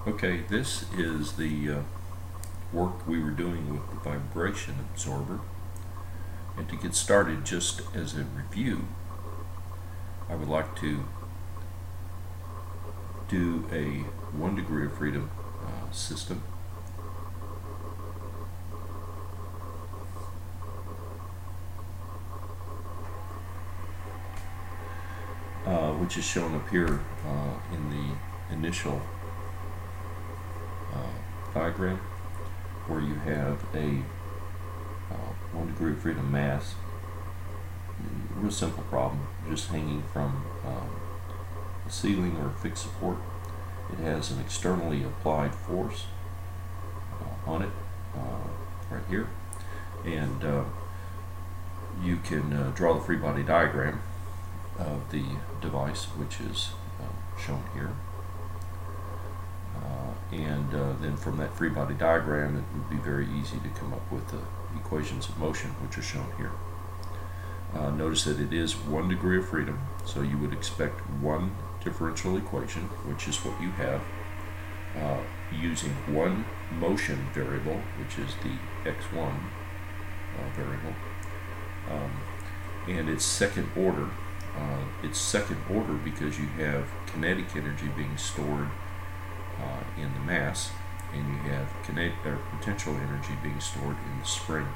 Okay, this is the work we were doing with the vibration absorber. And to get started, just as a review, I would like to do a 1 degree of freedom system. Which is shown up here in the initial diagram, where you have a 1 degree of freedom mass. Real simple problem, just hanging from a ceiling or a fixed support. It has an externally applied force on it right here, and you can draw the free body diagram of the device, which is shown here, and then from that free body diagram it would be very easy to come up with the equations of motion, which are shown here. Notice that it is 1 degree of freedom, so you would expect one differential equation, which is what you have, using one motion variable, which is the x1 variable, and it's second order. It's second order because you have kinetic energy being stored in the mass, and you have potential energy being stored in the spring.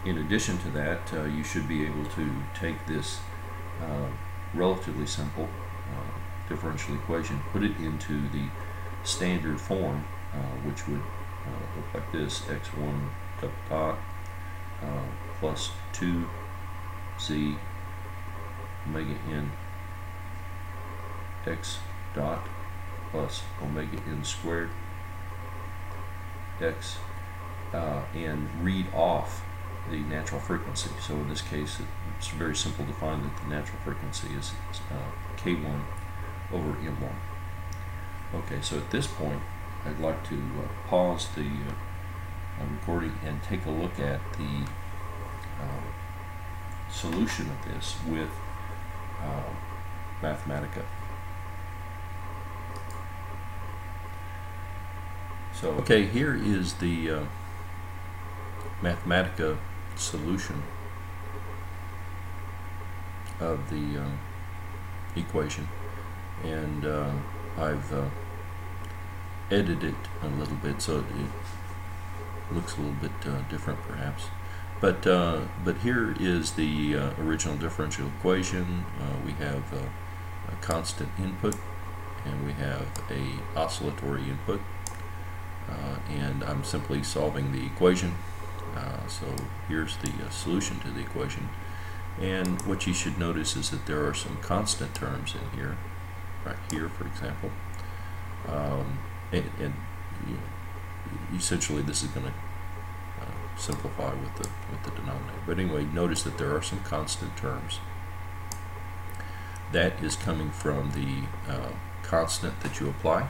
In addition to that, you should be able to take this relatively simple differential equation, put it into the standard form, which would look like this: x1 dot plus 2z omega n x dot plus omega n squared x, and read off the natural frequency. So in this case, it's very simple to find that the natural frequency is k1 over m1. Okay, so at this point, I'd like to pause the recording and take a look at the solution of this with Mathematica. So, okay, here is the Mathematica solution of the equation, and I've edited it a little bit so it looks a little bit different perhaps. But here is the original differential equation. We have a constant input, and we have a oscillatory input, and I'm simply solving the equation. So here's the solution to the equation, and what you should notice is that there are some constant terms in here, right here for example, and you know, essentially this is going to simplify with the denominator. But anyway, notice that there are some constant terms. That is coming from the constant that you apply.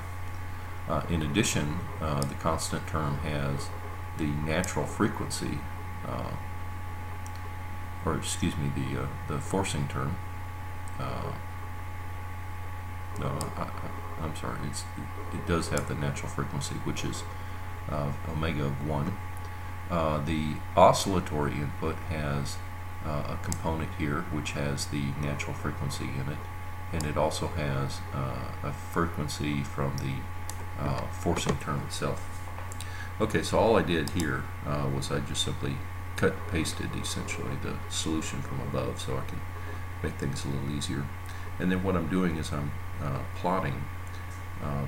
In addition, the constant term has the natural frequency, or excuse me, the forcing term. No, I'm sorry. It does have the natural frequency, which is omega of 1. The oscillatory input has a component here which has the natural frequency in it, and it also has a frequency from the forcing term itself. Okay, so all I did here was I just simply cut and pasted essentially the solution from above, so I can make things a little easier. And then what I'm doing is I'm plotting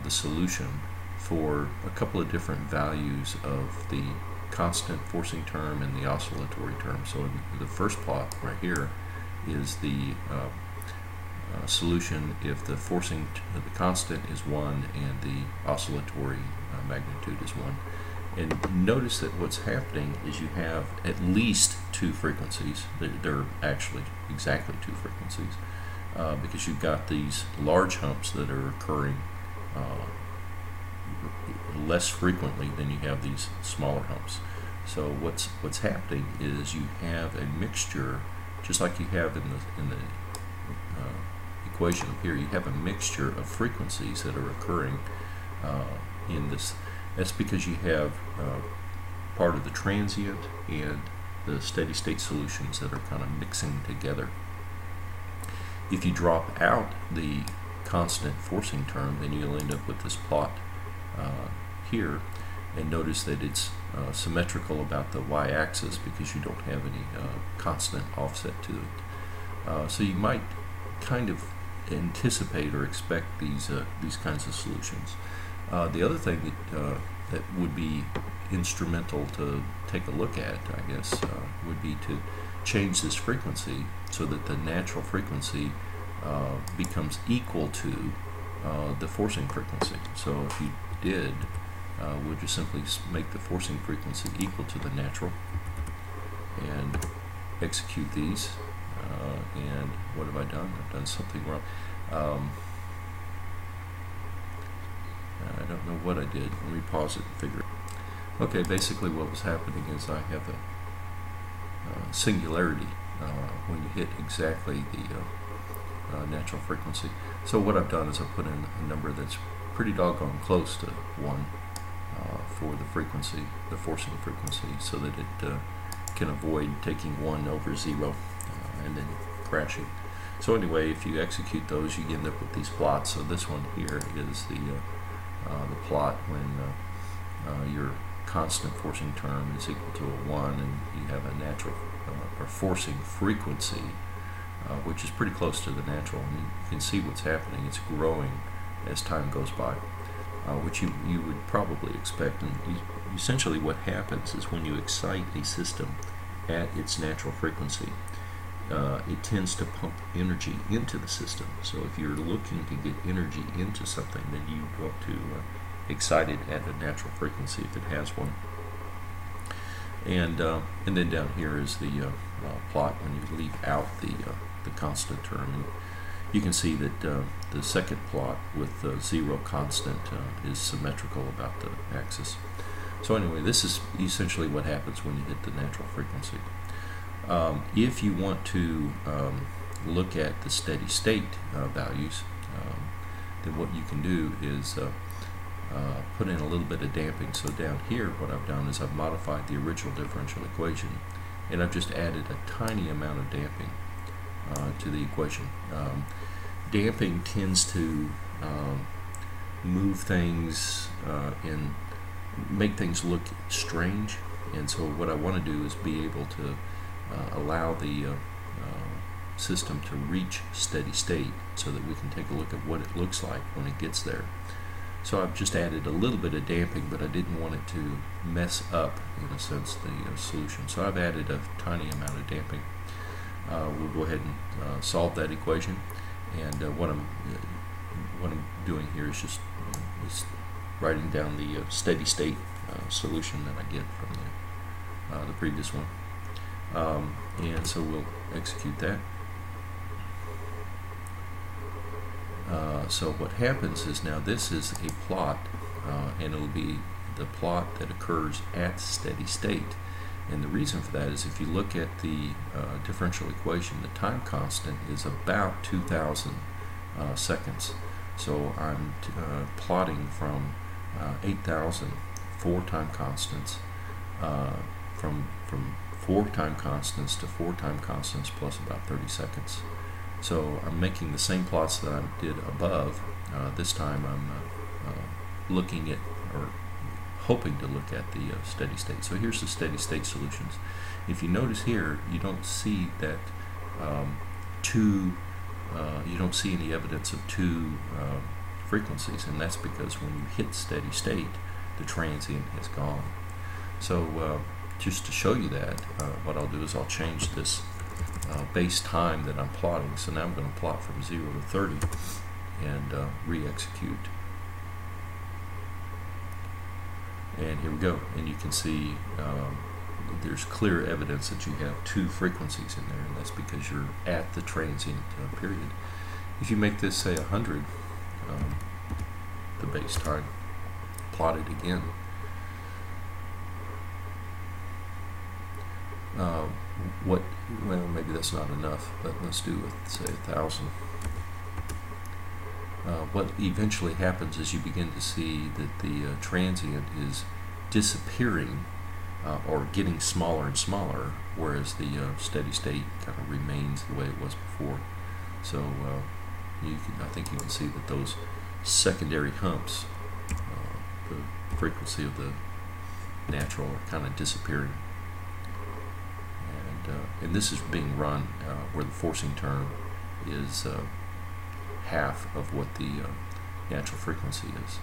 the solution for a couple of different values of the constant forcing term and the oscillatory term. So in the first plot right here is the solution if the the constant is 1 and the oscillatory magnitude is 1. And notice that what's happening is you have at least 2 frequencies. They're actually exactly 2 frequencies, because you've got these large humps that are occurring less frequently than you have these smaller humps. So what's happening is you have a mixture, just like you have in the equation up here, you have a mixture of frequencies that are occurring in this. That's because you have part of the transient and the steady state solutions that are kind of mixing together. If you drop out the constant forcing term, then you'll end up with this plot here, and notice that it's symmetrical about the y-axis because you don't have any constant offset to it. So you might kind of anticipate or expect these kinds of solutions. The other thing that would be instrumental to take a look at, I guess, would be to change this frequency so that the natural frequency becomes equal to the forcing frequency. So if you did, we'll just simply make the forcing frequency equal to the natural and execute these. And what have I done? I've done something wrong. I don't know what I did. Let me pause it and figure it out. Okay, basically what was happening is I have a singularity when you hit exactly the natural frequency. So what I've done is I've put in a number that's pretty doggone close to 1 for the frequency, the forcing frequency, so that it can avoid taking 1 over 0 and then crashing. So anyway, if you execute those, you end up with these plots. So this one here is the plot when your constant forcing term is equal to a 1, and you have a natural or forcing frequency, which is pretty close to the natural. And you can see what's happening. It's growing as time goes by, which you would probably expect. And essentially what happens is when you excite a system at its natural frequency, it tends to pump energy into the system. So if you're looking to get energy into something, then you want to excite it at a natural frequency if it has one. And then down here is the plot when you leave out the constant term. And you can see that the second plot with 0 constant is symmetrical about the axis. So anyway, this is essentially what happens when you hit the natural frequency. If you want to look at the steady state values, then what you can do is put in a little bit of damping. So down here what I've done is I've modified the original differential equation, and I've just added a tiny amount of damping to the equation. Damping tends to move things and make things look strange, and so what I want to do is be able to allow the system to reach steady state so that we can take a look at what it looks like when it gets there. So I've just added a little bit of damping, but I didn't want it to mess up, in a sense, the solution. So I've added a tiny amount of damping. We'll go ahead and solve that equation, and what I'm doing here is just writing down the steady state solution that I get from the previous one. And so we'll execute that. So what happens is now this is a plot, and it'll be the plot that occurs at steady state. And the reason for that is if you look at the differential equation, the time constant is about 2,000 seconds. So I'm plotting from 8,000 4 time constants, from 4 time constants to 4 time constants plus about 30 seconds. So I'm making the same plots that I did above. This time I'm looking at, or hoping to look at, the steady state. So here's the steady state solutions. If you notice here, you don't see that you don't see any evidence of 2 frequencies, and that's because when you hit steady state, the transient is gone. So just to show you that, what I'll do is I'll change this base time that I'm plotting. So now I'm going to plot from 0 to 30 and re-execute. And here we go. And you can see there's clear evidence that you have 2 frequencies in there, and that's because you're at the transient period. If you make this, say, 100, the base time, plot it again. Well, maybe that's not enough, but let's do, say, 1,000. what eventually happens is you begin to see that the transient is disappearing or getting smaller and smaller, whereas the steady state kind of remains the way it was before. So I think you can see that those secondary humps, the frequency of the natural, are kind of disappearing. And this is being run where the forcing term is half of what the natural frequency is.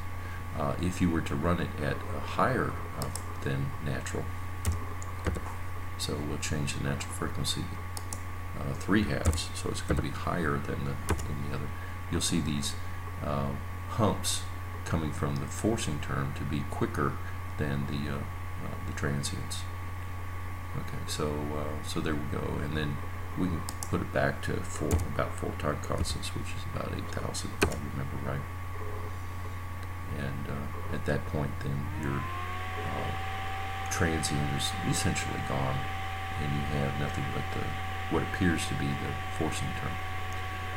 If you were to run it at a higher than natural, so we'll change the natural frequency 3 halves, so it's going to be higher than the other. You'll see these humps coming from the forcing term to be quicker than the transients. Okay, so there we go, and then we can put it back to about 4 time constants, which is about 8,000 if I remember right. And at that point, then your transient is essentially gone, and you have nothing but what appears to be the forcing term.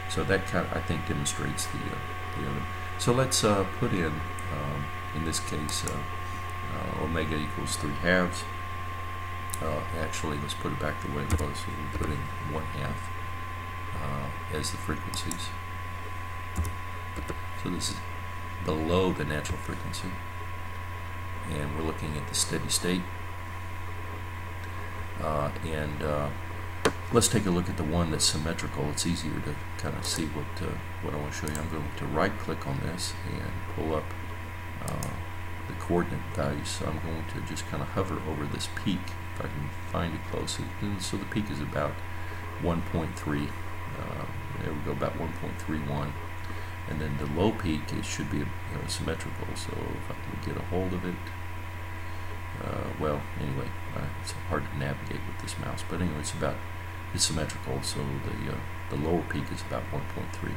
So that kind of, I think, demonstrates the other. So let's put in this case, omega equals 3 halves. Actually, let's put it back the way it was. So we put in 1/2 as the frequencies. So this is below the natural frequency, and we're looking at the steady state. Let's take a look at the one that's symmetrical. It's easier to kind of see what I want to show you. I'm going to right-click on this and pull up the coordinate values. So I'm going to just kind of hover over this peak, if I can find it close. So the peak is about 1.3. There we go, about 1.31. And then the low peak, it should be symmetrical. So if I can get a hold of it, well, anyway, it's hard to navigate with this mouse. But anyway, it's symmetrical. So the lower peak is about 1.3.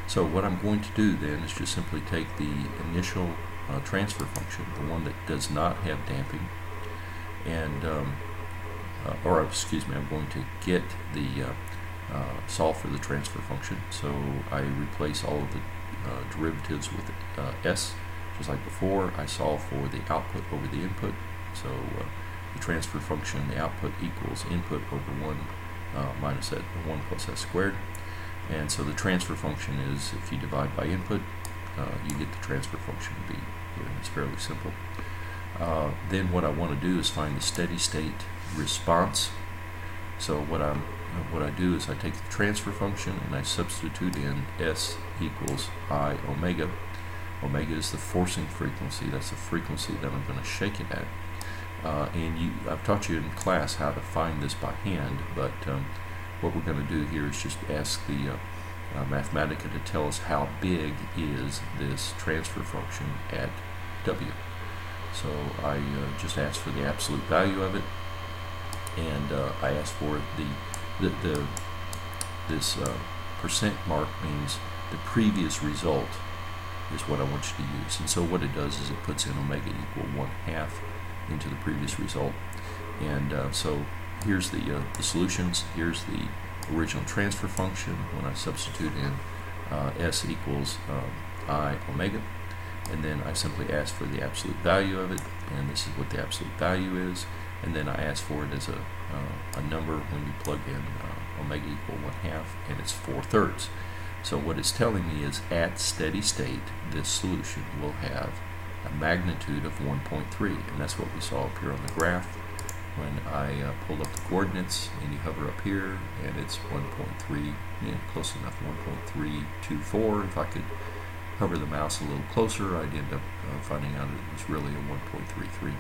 So what I'm going to do then is just simply take the initial transfer function, the one that does not have damping, and or excuse me, I'm going to get the solve for the transfer function. So I replace all of the derivatives with s, just like before. I solve for the output over the input. So the transfer function, the output equals input over 1 minus 1 plus s squared. And so the transfer function is, if you divide by input, you get the transfer function to be here. It's fairly simple. Then what I want to do is find the steady state response. So what I do is I take the transfer function and I substitute in s equals I omega. Omega is the forcing frequency. That's the frequency that I'm going to shake it at. I've taught you in class how to find this by hand, but what we're going to do here is just ask the Mathematica to tell us how big is this transfer function at W. So I just ask for the absolute value of it, and I ask for this percent mark means the previous result is what I want you to use. And so what it does is it puts in omega equal 1/2 into the previous result. And so here's the solutions. Here's the original transfer function when I substitute in s equals I omega, and then I simply ask for the absolute value of it, and this is what the absolute value is, and then I ask for it as a number when you plug in omega equal 1/2, and it's 4/3. So what it's telling me is at steady state, this solution will have a magnitude of 1.3, and that's what we saw up here on the graph when I pulled up the coordinates, and you hover up here, and it's 1.3, close enough, 1.324. If I could hover the mouse a little closer, I'd end up finding out it was really a 1.33.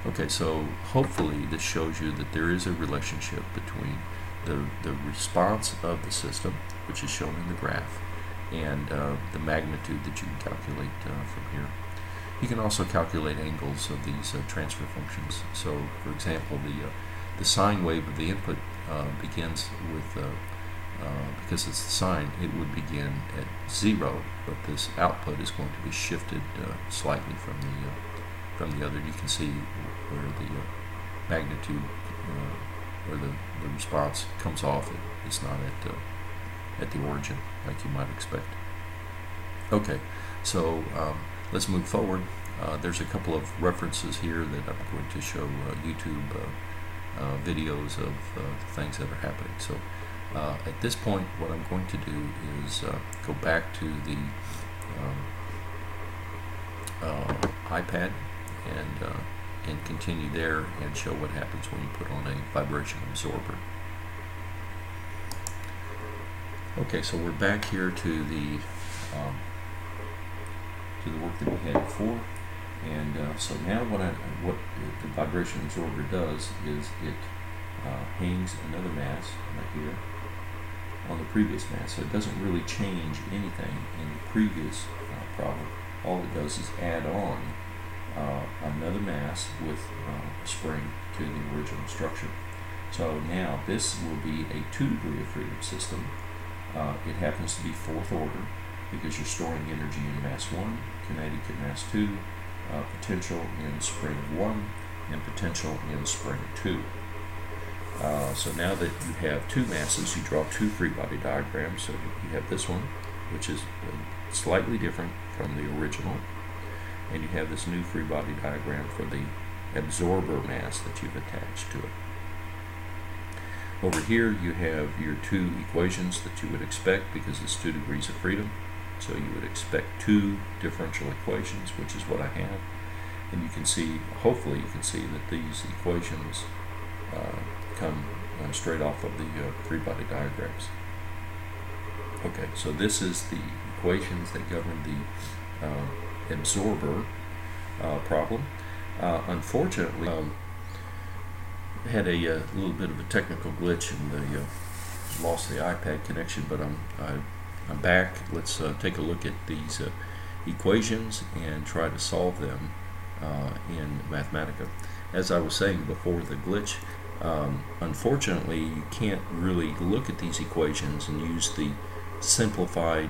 Okay, so hopefully this shows you that there is a relationship between the response of the system, which is shown in the graph, and the magnitude that you can calculate from here. You can also calculate angles of these transfer functions. So, for example, the sine wave of the input begins with, because it's the sine, it would begin at 0, but this output is going to be shifted slightly from the other. You can see where the magnitude, where the response comes off. It's not at the origin like you might expect. Okay, so let's move forward. There's a couple of references here that I'm going to show YouTube videos of things that are happening. So at this point, what I'm going to do is go back to the iPad and continue there and show what happens when you put on a vibration absorber. Okay, so we're back here to the work that we had before, and so now what the vibration absorber does is it hangs another mass right here on the previous mass, so it doesn't really change anything in the previous problem. All it does is add on another mass with a spring to the original structure. So now this will be a 2 degree of freedom system. It happens to be 4th order because you're storing energy in mass 1, kinetic in mass 2, potential in spring 1, and potential in spring 2. So now that you have 2 masses, you draw 2 free body diagrams. So you have this one, which is slightly different from the original, and you have this new free body diagram for the absorber mass that you've attached to it. Over here you have your 2 equations that you would expect because it's 2 degrees of freedom. So you would expect 2 differential equations, which is what I have. And you can see, hopefully you can see that these equations come straight off of the free body diagrams. Okay, so this is the equations that govern the absorber problem. Unfortunately, had a little bit of a technical glitch and lost the iPad connection, but I'm back. Let's take a look at these equations and try to solve them in Mathematica. As I was saying before the glitch, unfortunately you can't really look at these equations and use the simplified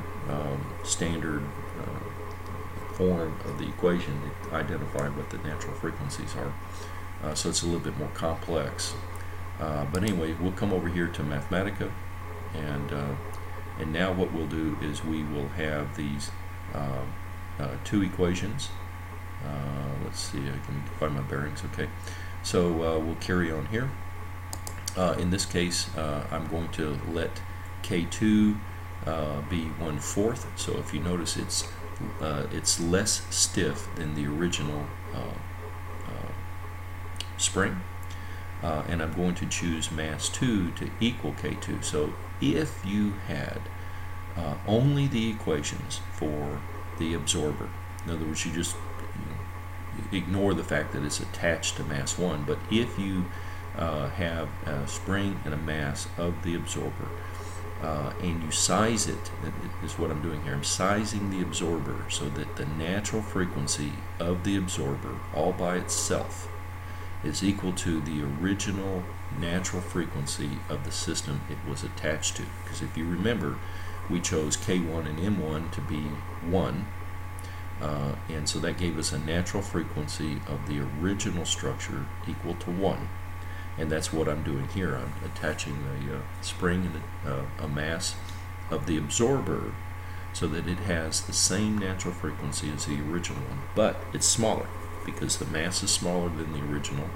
standard form of the equation to identify what the natural frequencies are. So it's a little bit more complex. But anyway, we'll come over here to Mathematica, and now what we'll do is we will have these 2 equations. Let's see, I can find my bearings. Okay, so we'll carry on here. In this case, I'm going to let K2 be 1/4. So if you notice, it's less stiff than the original spring, and I'm going to choose mass 2 to equal K2. So if you had only the equations for the absorber, in other words, you just ignore the fact that it's attached to mass 1, but if you have a spring and a mass of the absorber, and you size it, is what I'm doing here. I'm sizing the absorber so that the natural frequency of the absorber all by itself is equal to the original natural frequency of the system it was attached to. Because if you remember, we chose K1 and M1 to be 1, and so that gave us a natural frequency of the original structure equal to 1. And that's what I'm doing here. I'm attaching a spring and a mass of the absorber so that it has the same natural frequency as the original one, but it's smaller because the mass is smaller than the original,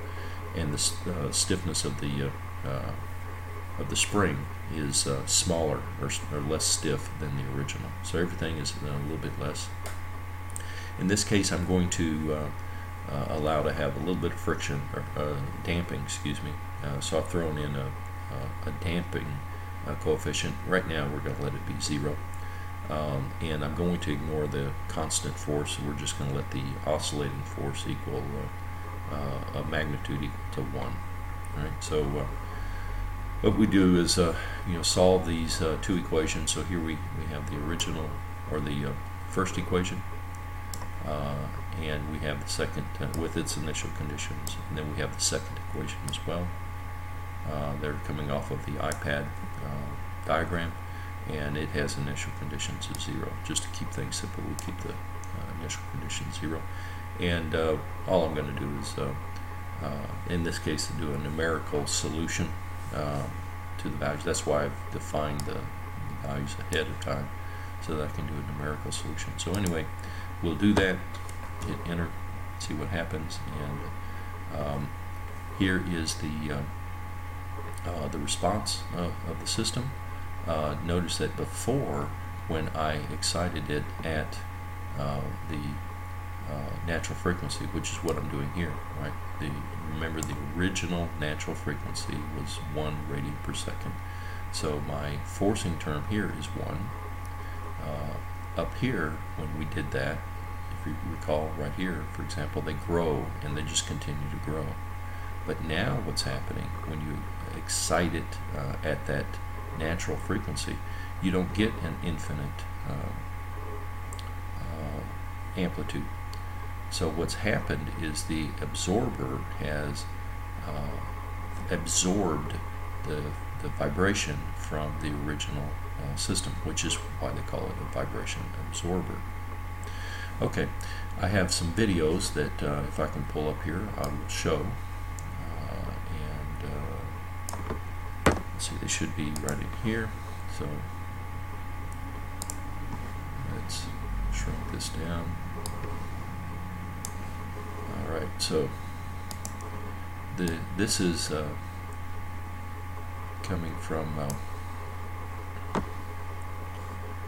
and the stiffness of the spring is smaller or less stiff than the original. So everything is a little bit less. In this case, I'm going to allow to have a little bit of friction, or damping, excuse me. So I've thrown in a damping coefficient. Right now we're going to let it be 0. And I'm going to ignore the constant force. We're just going to let the oscillating force equal a magnitude equal to 1. All right. So what we do is solve these 2 equations. So here we have the original, or the first equation, and we have the second with its initial conditions, and then we have the second equation as well. They're coming off of the iPad diagram, and it has initial conditions of 0. Just to keep things simple, we keep the initial conditions 0. And all I'm going to do is, in this case, to do a numerical solution to the values. That's why I've defined the values ahead of time, so that I can do a numerical solution. So anyway, we'll do that, hit enter, see what happens, and here is the response of the system. Notice that before, when I excited it at the natural frequency, which is what I'm doing here, right? Remember, the original natural frequency was 1 radian per second. So my forcing term here is 1. Up here, when we did that, if you recall right here, for example, they grow and they just continue to grow. But now what's happening when you excite it at that natural frequency, you don't get an infinite amplitude. So what's happened is the absorber has absorbed the vibration from the original system, which is why they call it a vibration absorber. Okay, I have some videos that if I can pull up here, I will show. Let's see, they should be right in here. So let's shrink this down. Alright, so this is coming from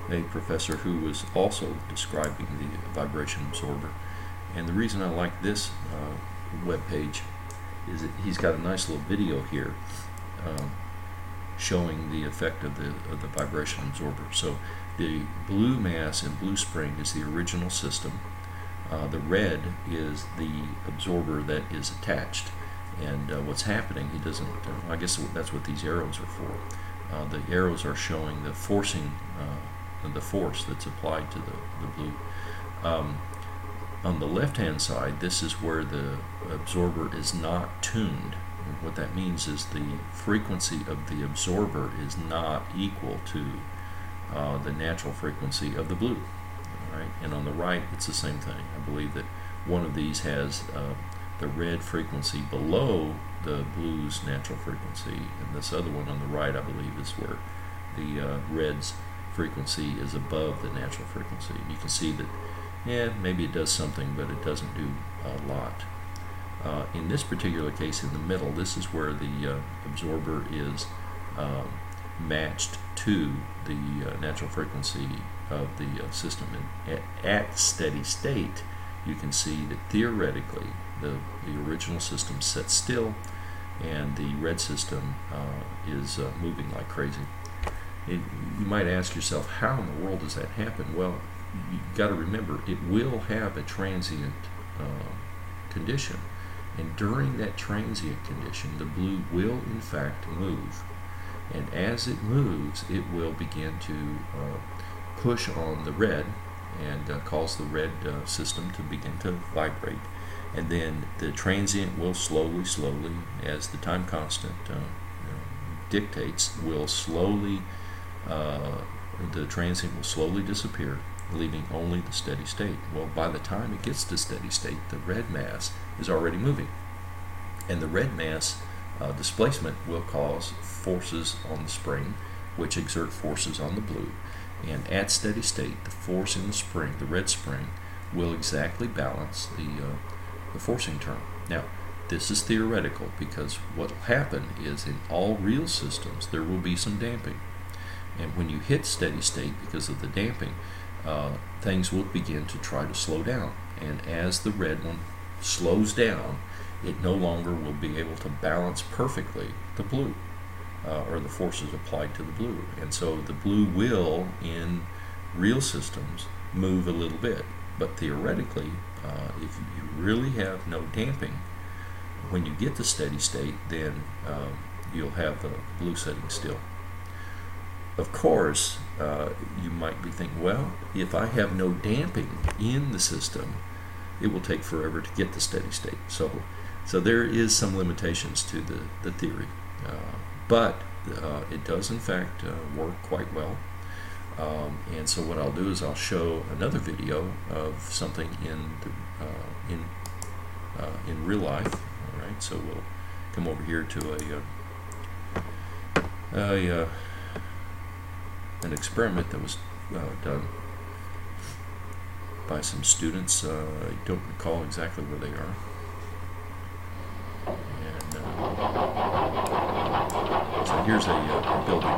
a professor who was also describing the vibration absorber. And the reason I like this web page is that he's got a nice little video here showing the effect of the vibration absorber. So the blue mass and blue spring is the original system. The red is the absorber that is attached. And what's happening, he doesn't, I guess that's what these arrows are for. The arrows are showing the forcing, the force that's applied to the blue. On the left-hand side, this is where the absorber is not tuned. And what that means is the frequency of the absorber is not equal to the natural frequency of the blue. All right? And on the right, it's the same thing. I believe that one of these has the red frequency below the blue's natural frequency, and this other one on the right, I believe, is where the red's frequency is above the natural frequency. And you can see that, yeah, maybe it does something, but it doesn't do a lot. In this particular case, in the middle, this is where the absorber is matched to the natural frequency of the system. And at steady state, you can see that theoretically the original system sets still and the red system is moving like crazy. You might ask yourself, how in the world does that happen? Well, you've got to remember, it will have a transient condition, and during that transient condition the blue will in fact move, and as it moves it will begin to push on the red and cause the red system to begin to vibrate, and then the transient will slowly, as the time constant dictates, will slowly the transient will slowly disappear, leaving only the steady state. Well, by the time it gets to steady state, the red mass is already moving, and the red mass displacement will cause forces on the spring, which exert forces on the blue. And at steady state, the force in the spring, the red spring, will exactly balance the forcing term. Now, this is theoretical, because what will happen is in all real systems there will be some damping. And when you hit steady state, because of the damping, things will begin to try to slow down. And as the red one slows down, it no longer will be able to balance perfectly the blue, or the forces applied to the blue. And so the blue will, in real systems, move a little bit. But theoretically, if you really have no damping, when you get to steady state, then you'll have the blue setting still. Of course, you might be thinking, well, if I have no damping in the system, it will take forever to get to steady state. So there is some limitations to the theory, but it does in fact work quite well. And so what I'll do is I'll show another video of something in real life. All right, so we'll come over here to an experiment that was done by some students. I don't recall exactly where they are. And so here's a building,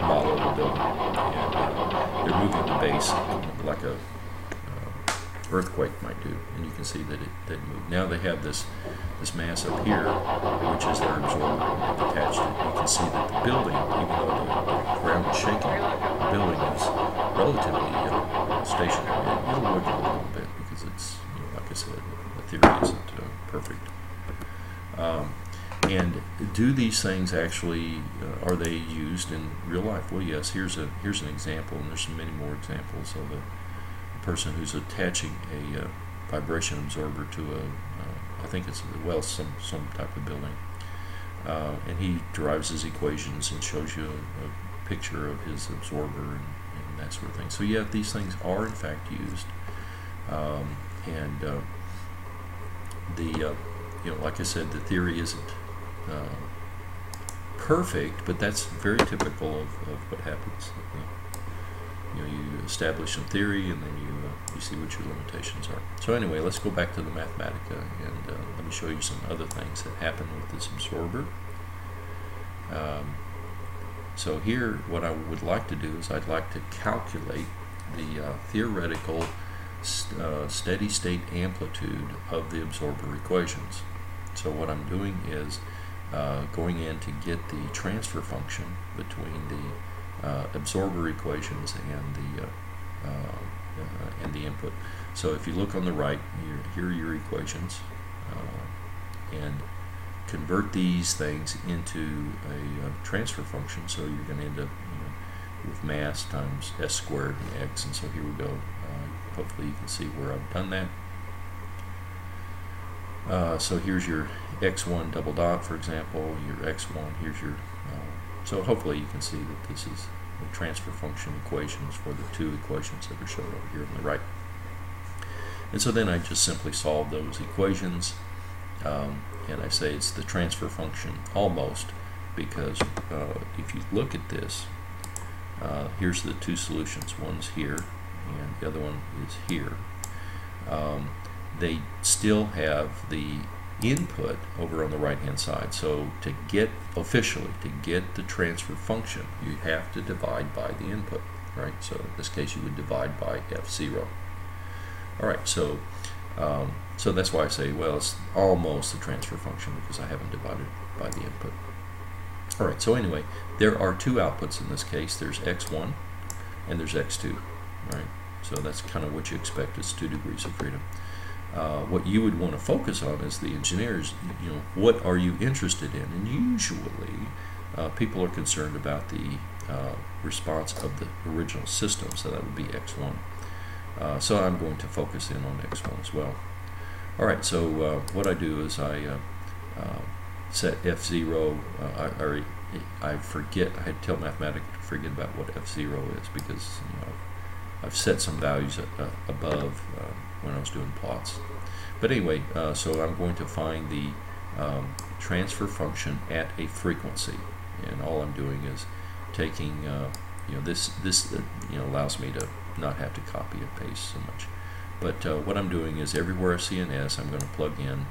model of a building, and they're moving the base like a earthquake might do, and you can see that it moved. Now they have this mass up here, which is their absorber, and they've attached it. You can see that the building, even though the ground is shaking, the building is relatively stationary. It'll wiggle a little bit because it's, like I said, the theory isn't perfect. And do these things actually, are they used in real life? Well, yes. Here's an example, and there's many more examples of a person who's attaching a vibration absorber to I think it's some type of building, and he derives his equations and shows you a picture of his absorber and that sort of thing. So yeah, these things are in fact used, and like I said, the theory isn't perfect, but that's very typical of what happens. You establish some theory, and then you see what your limitations are. So anyway, let's go back to the Mathematica, and let me show you some other things that happen with this absorber. So here, what I would like to do is I'd like to calculate the theoretical steady state amplitude of the absorber equations. So what I'm doing is going in to get the transfer function between the absorber equations and the input. So if you look on the right, here are your equations, and convert these things into a transfer function. So you're going to end up with mass times s squared and x, and so here we go. Hopefully you can see where I've done that. So here's your x1 double dot, for example, your x1, here's your so hopefully you can see that this is the transfer function equations for the two equations that are shown over here on the right. And so then I just simply solve those equations, and I say it's the transfer function almost, because if you look at this, here's the two solutions. One's here and the other one is here. They still have the input over on the right hand side. So to get the transfer function, you have to divide by the input, right? So in this case you would divide by f0. Alright, so that's why I say, well, it's almost the transfer function because I haven't divided by the input. Alright, so anyway, there are two outputs in this case. There's x1 and there's x2, right? So that's kind of what you expect is 2 degrees of freedom. What you would want to focus on as the engineers, what are you interested in? And usually people are concerned about the response of the original system, so that would be x1. So I'm going to focus in on x1 as well. Alright, so what I do is I set f0, I forget, I had to tell Mathematica to forget about what f0 is because I've set some values above when I was doing plots. But anyway, so I'm going to find the transfer function at a frequency, and all I'm doing is taking this allows me to not have to copy and paste so much. But what I'm doing is everywhere I see an S, I'm going to plug in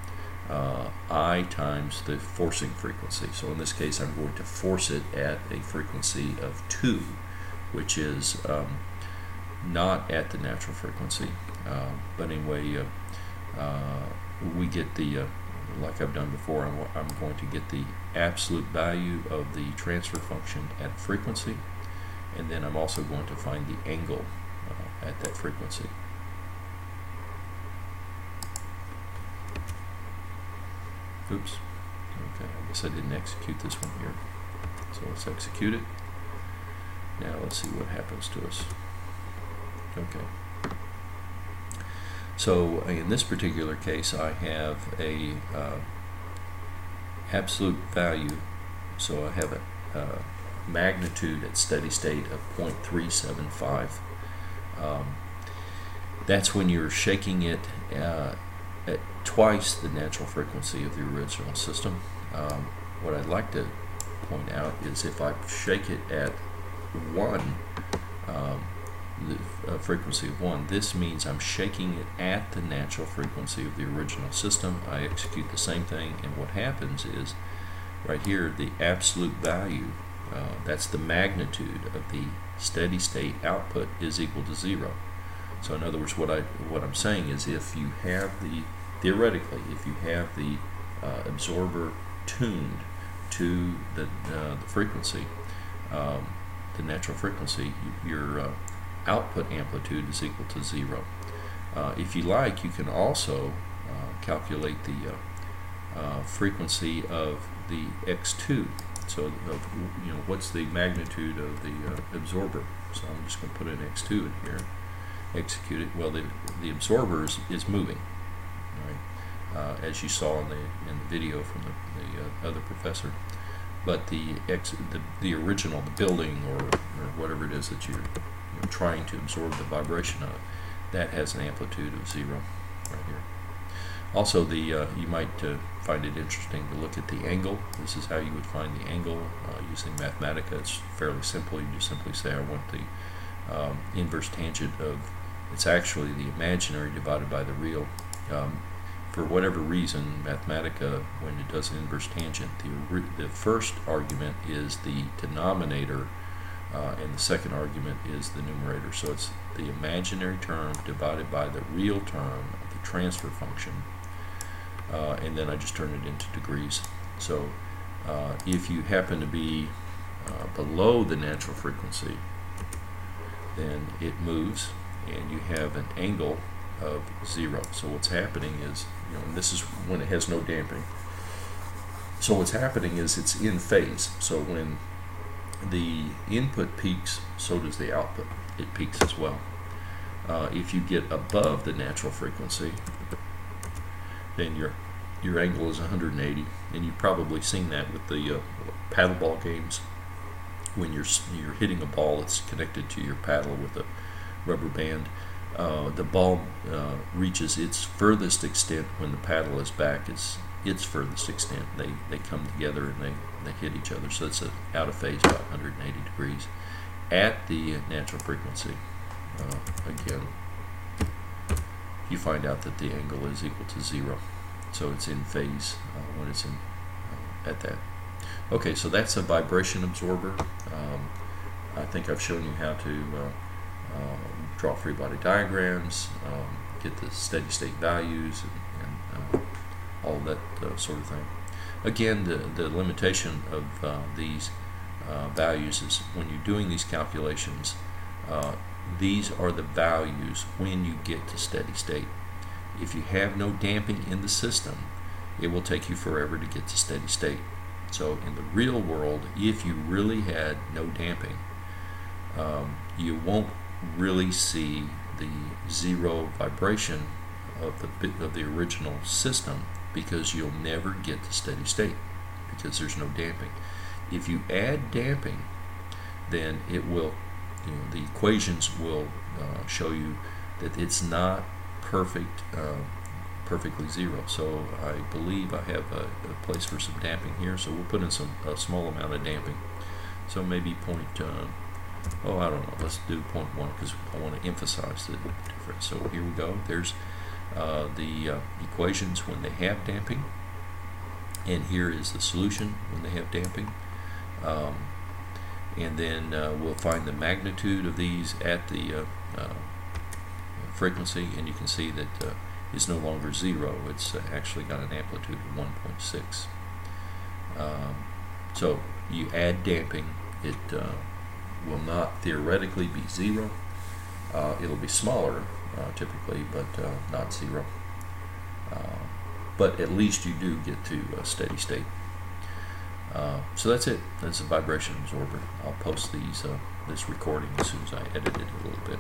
I times the forcing frequency. So in this case, I'm going to force it at a frequency of 2, which is not at the natural frequency. But anyway, we get the, like I've done before, I'm going to get the absolute value of the transfer function at frequency, and then I'm also going to find the angle at that frequency. Oops. Okay, I guess I didn't execute this one here. So let's execute it. Now let's see what happens to us. Okay. So in this particular case, I have a absolute value. So I have a magnitude at steady state of 0.375. That's when you're shaking it at twice the natural frequency of the original system. What I'd like to point out is if I shake it at 1, the frequency of 1. This means I'm shaking it at the natural frequency of the original system. I execute the same thing, and what happens is, right here, the absolute value, that's the magnitude of the steady state output, is equal to 0. So in other words, what I'm saying is, if you have theoretically, if you have the absorber tuned to the frequency, the natural frequency, your output amplitude is equal to 0. If you like, you can also calculate the frequency of the x2. So, what's the magnitude of the absorber? So I'm just going to put an x2 in here, execute it. Well, the absorber is moving, right? As you saw in the video from the other professor. But the original, the building or whatever it is that you're trying to absorb the vibration of, that has an amplitude of 0 right here. Also, you might find it interesting to look at the angle. This is how you would find the angle using Mathematica. It's fairly simple. You just simply say, I want the inverse tangent of, it's actually the imaginary divided by the real. For whatever reason, Mathematica, when it does an inverse tangent, the first argument is the denominator, and the second argument is the numerator. So it's the imaginary term divided by the real term of the transfer function, and then I just turn it into degrees. So if you happen to be below the natural frequency, then it moves, and you have an angle of 0. So what's happening is, and this is when it has no damping. So what's happening is it's in phase. So when the input peaks, so does the output. It peaks as well. If you get above the natural frequency, then your angle is 180, and you've probably seen that with the paddleball games. When you're hitting a ball that's connected to your paddle with a rubber band, the ball reaches its furthest extent when the paddle is back. It's its furthest extent. They come together and they hit each other. So it's out of phase by 180 degrees at the natural frequency. Again, you find out that the angle is equal to 0. So it's in phase when it's at that. Okay, so that's a vibration absorber. I think I've shown you how to draw free body diagrams, get the steady state values, and all that sort of thing. Again, the limitation of these values is when you're doing these calculations, these are the values when you get to steady state. If you have no damping in the system, it will take you forever to get to steady state. So in the real world, if you really had no damping, you won't really see the 0 vibration of the original system, because you'll never get to steady state because there's no damping. If you add damping, then it will, the equations will show you that it's not perfectly 0. So I believe I have a place for some damping here, so we'll put in a small amount of damping. So maybe I don't know, let's do 0.1 because I want to emphasize the difference. So here we go. There's the equations when they have damping, and here is the solution when they have damping. And then we'll find the magnitude of these at the frequency, and you can see that it's no longer 0. It's actually got an amplitude of 1.6. So you add damping, it will not theoretically be 0. It'll be smaller typically, but not 0. But at least you do get to a steady state. So that's it. That's a vibration absorber. I'll post this recording as soon as I edit it a little bit.